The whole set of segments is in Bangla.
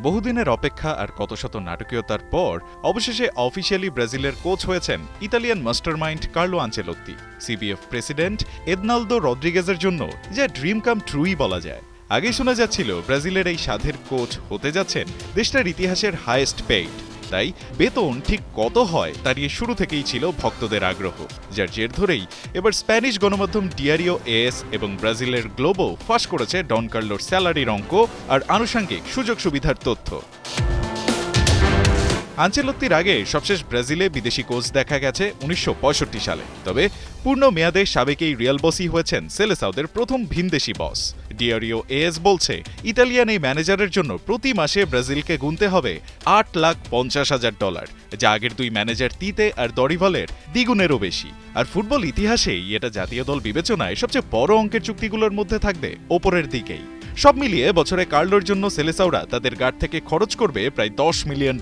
বহুদিনের অপেক্ষা আর কত শত নাটকীয়তার পর অবশেষে অফিসিয়ালি ব্রাজিলের কোচ হয়েছেন Italian mastermind Carlo Ancelotti. CBF president Ednaldo রদ্রিগেজের জন্য যা ড্রিম কাম ট্রুই বলা যায়। আগেই শোনা যাচ্ছিল ব্রাজিলের এই সাধের কোচ হতে যাচ্ছেন দেশটার ইতিহাসের হাইয়েস্ট পেইড। তাই বেতন ঠিক কত হয় তা নিয়ে শুরু থেকেই ছিল ভক্তদের আগ্রহ, যার জের ধরেই এবার স্প্যানিশ গণমাধ্যম ডিয়ারিও এস এবং ব্রাজিলের গ্লোবো ফাঁস করেছে ডন কার্লোর স্যালারির অঙ্ক আর আনুষঙ্গিক সুযোগ সুবিধার তথ্য। আনচেলত্তির আগে সবশেষ ব্রাজিলে বিদেশি কোচ দেখা গেছে ১৯৬৫ সালে। তবে পূর্ণ মেয়াদে সাবেক এই রিয়াল বসই হয়েছেন সেলেসাওদের প্রথম ভিনদেশি বস। ডিয়ারিও এস বলছে ইতালিয়ান এই ম্যানেজারের জন্য প্রতি মাসে ব্রাজিলকে গুনতে হবে $৮,৫০,০০০, যা আগের দুই ম্যানেজার তিতে আর দরিভালের দ্বিগুণেরও বেশি। আর ফুটবল ইতিহাসেই এটা জাতীয় দল বিবেচনায় সবচেয়ে বড় অঙ্কের চুক্তিগুলোর মধ্যে থাকবে ওপরের দিকেই। সব মিলিয়ে বছরে কার্লোর জন্য সেলেসাওরা তাদের গার্ড থেকে খরচ করবে প্রায় $10 মিলিয়ন,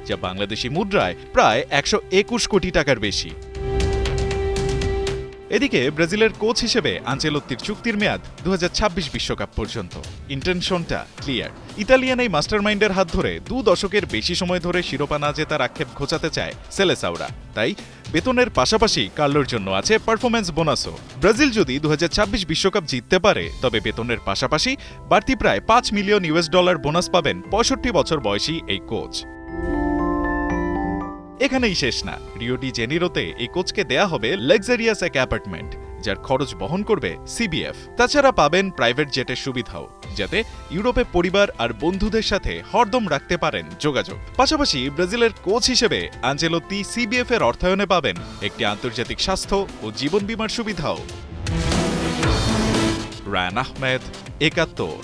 যা বাংলাদেশি মুদ্রায় প্রায় ১২১ কোটি টাকার বেশি। এদিকে ব্রাজিলের কোচ হিসেবে আনচেলত্তির চুক্তির মেয়াদ ২০২৬ বিশ্বকাপ পর্যন্ত। ইন্টেনশনটা ক্লিয়ার। ইতালিয়ান এই মাস্টারমাইন্ডের হাত ধরে ২ দশকের বেশি সময় ধরে শিরোপা না জেতার আক্ষেপ ঘোচাতে চায় সেলেসাওরা। তাই বেতনের পাশাপাশি কার্লোর জন্য আছে পারফরম্যান্স বোনাসও। ব্রাজিল যদি ২০২৬ বিশ্বকাপ জিততে পারে তবে বেতনের পাশাপাশি বাড়তি প্রায় $৫ মিলিয়ন বোনাস পাবেন ৬৫ বছর বয়সী এই কোচ। এখানেই শেষ না, রিও ডি জেনিরোতে এই কোচকে দেয়া হবে লাক্সারিয়াস এক অ্যাপার্টমেন্ট, যার খরচ বহন করবে সিবিএফ। তাছাড়া পাবেন প্রাইভেট জেটের সুবিধাও, যাতে ইউরোপে পরিবার আর বন্ধুদের সাথে হরদম রাখতে পারেন যোগাযোগ। পাশাপাশি ব্রাজিলের কোচ হিসেবে আনচেলত্তি সিবিএফ এর অর্থায়নে পাবেন একটি আন্তর্জাতিক স্বাস্থ্য ও জীবন বীমার সুবিধাও। রায়ান আহমেদ, একাত্তর।